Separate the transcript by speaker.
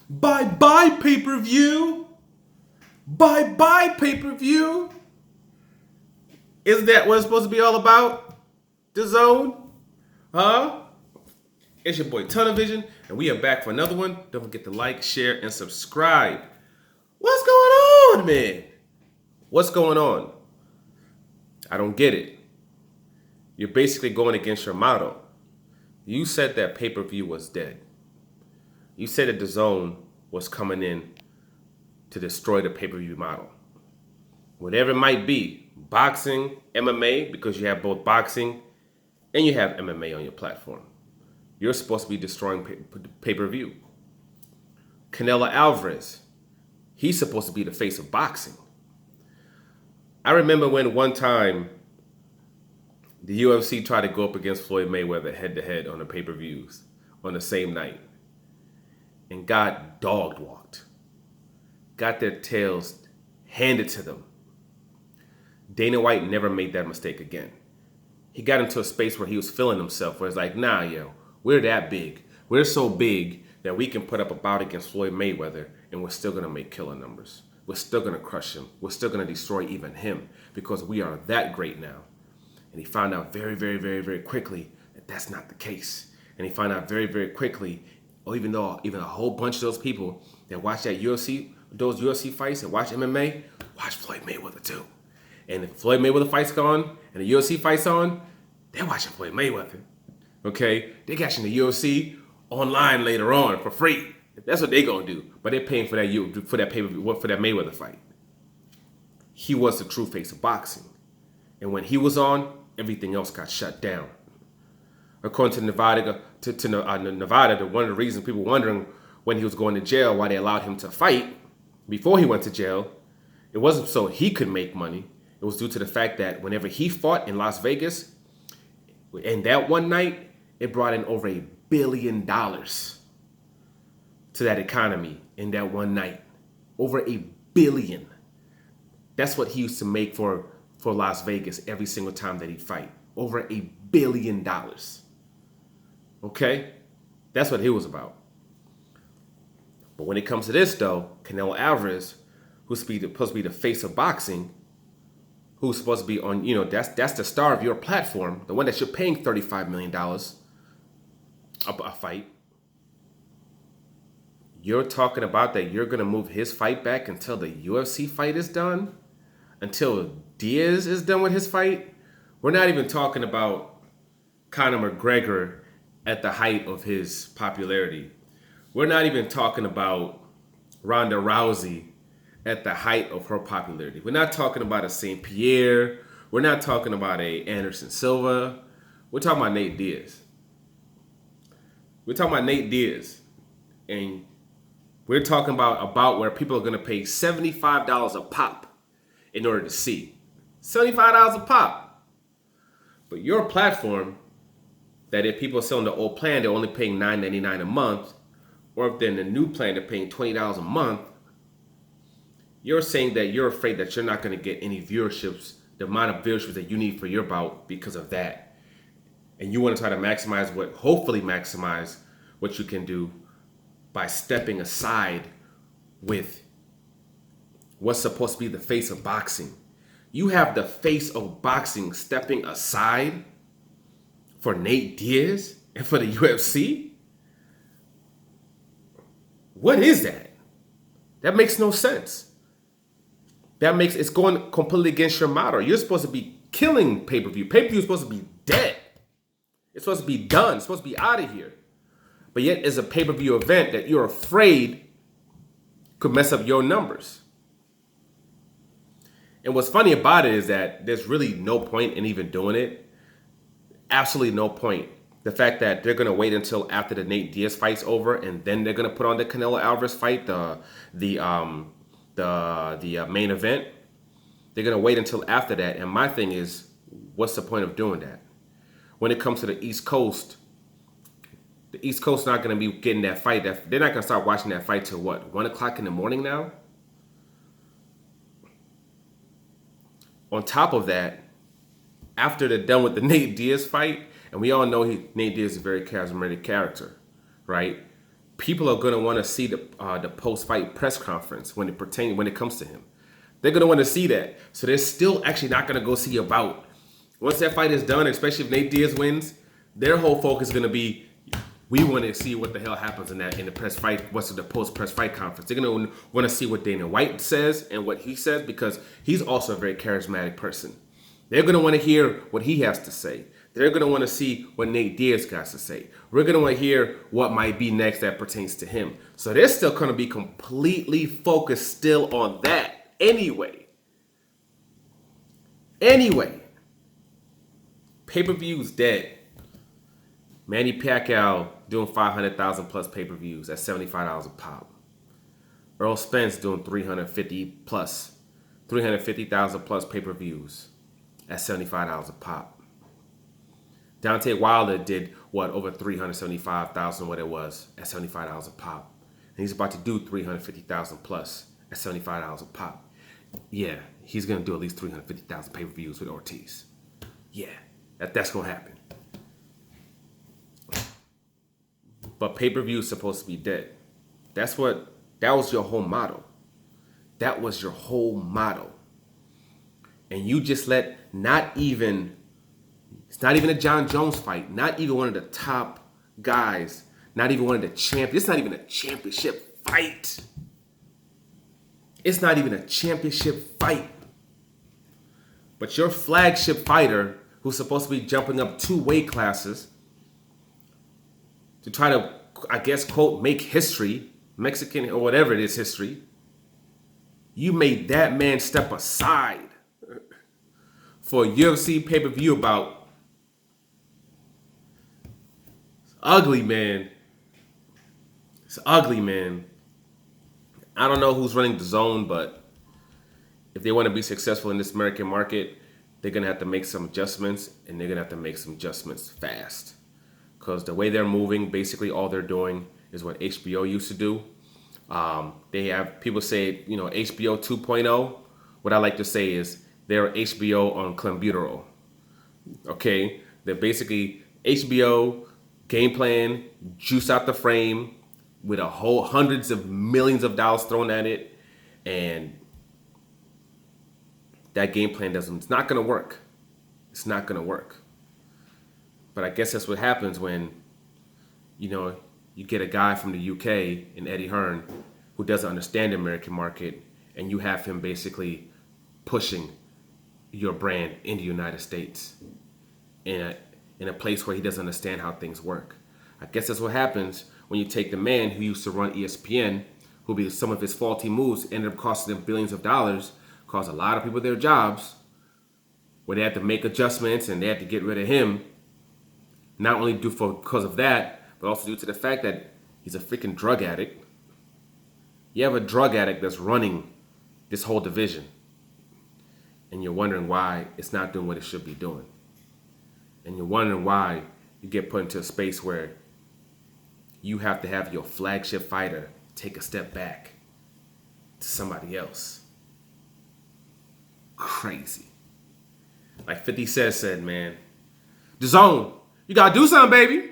Speaker 1: Bye-bye pay-per-view. Bye-bye pay-per-view. Isn't that what it's supposed to be all about? DZON? Huh? It's your boy Tunnelvision, and we are back for another one. Don't forget to like, share, and subscribe. What's going on, man? What's going on? I don't get it. You're basically going against your motto. You said that pay-per-view was dead. You said that DZON was coming in to destroy the pay-per-view model. Whatever it might be, boxing, MMA, because you have both boxing and you have MMA on your platform. You're supposed to be destroying pay-per-view. Canelo Alvarez, he's supposed to be the face of boxing. I remember when one time the UFC tried to go up against Floyd Mayweather head-to-head on the pay-per-views on the same night and got dog-walked. Got their tails handed to them. Dana White never made that mistake again. He got into a space where he was feeling himself, where it's like, nah, yo, we're that big. We're so big that we can put up a bout against Floyd Mayweather and we're still going to make killer numbers. We're still going to crush him. We're still going to destroy even him because we are that great now. And he found out very, very, very, very quickly that that's not the case. And he found out very, very quickly, even though a whole bunch of those people that watch those UFC fights and watch MMA, watch Floyd Mayweather too. And if Floyd Mayweather fight's on and the UFC fight's on, they're watching Floyd Mayweather. Okay? They're catching the UFC online later on for free. That's what they're gonna do. But they're paying for that pay-per-view, for that Mayweather fight. He was the true face of boxing. And when he was on, everything else got shut down. According to Nevada, one of the reasons people were wondering when he was going to jail, why they allowed him to fight before he went to jail, it wasn't so he could make money. It was due to the fact that whenever he fought in Las Vegas, and that one night, it brought in over $1 billion to that economy in that one night. Over $1 billion. That's what he used to make for Las Vegas every single time that he'd fight. Over $1 billion. Okay? That's what he was about. But when it comes to this, though, Canelo Alvarez, who's supposed to be the face of boxing, who's supposed to be on, that's the star of your platform, the one that you're paying $35 million a fight. You're talking about that you're going to move his fight back until the UFC fight is done? Until Diaz is done with his fight? We're not even talking about Conor McGregor at the height of his popularity. We're not even talking about Ronda Rousey at the height of her popularity. We're not talking about a St. Pierre. We're not talking about a Anderson Silva. We're talking about Nate Diaz. And we're talking about where people are going to pay $75 a pop in order to see. $75 a pop. But your platform, that if people are selling the old plan, they're only paying $9.99 a month, or if they're in the new plan, they're paying $20 a month, you're saying that you're afraid that you're not going to get any viewerships, the amount of viewerships that you need for your bout because of that. And you want to try to hopefully maximize what you can do by stepping aside with what's supposed to be the face of boxing. You have the face of boxing stepping aside for Nate Diaz and for the UFC? What is that? That makes no sense. It's going completely against your motto. You're supposed to be killing pay-per-view. Pay-per-view is supposed to be dead. It's supposed to be done. It's supposed to be out of here. But yet it's a pay-per-view event that you're afraid could mess up your numbers. And what's funny about it is that there's really no point in even doing it. Absolutely no point. The fact that they're going to wait until after the Nate Diaz fight's over and then they're going to put on the Canelo Alvarez fight, the main event. They're going to wait until after that. And my thing is, what's the point of doing that? When it comes to the East Coast not going to be getting that fight. They're not going to start watching that fight till what? 1 o'clock in the morning now? On top of that, after they're done with the Nate Diaz fight, and we all know Nate Diaz is a very charismatic character, right? people are gonna want to see the post-fight press conference when it comes to him. They're gonna want to see that. So they're still actually not gonna go see a bout. Once that fight is done, especially if Nate Diaz wins, their whole focus is gonna be, we want to see what the hell happens in the press fight. What's the post press fight conference? They're gonna want to see what Dana White says and what he says, because he's also a very charismatic person. They're gonna want to hear what he has to say. They're gonna want to see what Nate Diaz has to say. We're gonna want to hear what might be next that pertains to him. So they're still gonna be completely focused still on that anyway. Pay-per-view's dead. Manny Pacquiao doing 500,000 plus pay-per-views at $75 a pop. Earl Spence doing 350,000 plus pay-per-views at $75 a pop. Deontay Wilder did over 375,000, what it was, at $75 a pop. And he's about to do 350,000 plus at $75 a pop. Yeah, he's gonna do at least 350,000 pay-per-views with Ortiz. Yeah, that's gonna happen. But pay-per-view is supposed to be dead. That was your whole motto. That was your whole motto. And you just let it's not even a John Jones fight, not even one of the top guys, not even one of the champions. It's not even a championship fight. It's not even a championship fight. But your flagship fighter, who's supposed to be jumping up 2 weight classes to try to, I guess, quote, make history, Mexican or whatever it is history, you made that man step aside for a UFC pay-per-view bout. It's ugly, man. It's ugly, man. I don't know who's running DZON, but if they want to be successful in this American market, they're going to have to make some adjustments, and they're going to have to make some adjustments fast. Because the way they're moving, basically all they're doing is what HBO used to do. They have, people say, HBO 2.0. What I like to say is they're HBO on clenbuterol. Okay? They're basically HBO, game plan, juice out the frame with hundreds of millions of dollars thrown at it. And that game plan it's not going to work. It's not going to work. But I guess that's what happens when, you get a guy from the UK in Eddie Hearn who doesn't understand the American market, and you have him basically pushing your brand in the United States in a place where he doesn't understand how things work. I guess that's what happens when you take the man who used to run ESPN, some of his faulty moves ended up costing them billions of dollars, caused a lot of people their jobs, where they had to make adjustments and they had to get rid of him. Not only because of that, but also due to the fact that he's a freaking drug addict. You have a drug addict that's running this whole division, and you're wondering why it's not doing what it should be doing. And you're wondering why you get put into a space where you have to have your flagship fighter take a step back to somebody else. Crazy. Like 50 Cent said, man, DZON, you gotta do something, baby.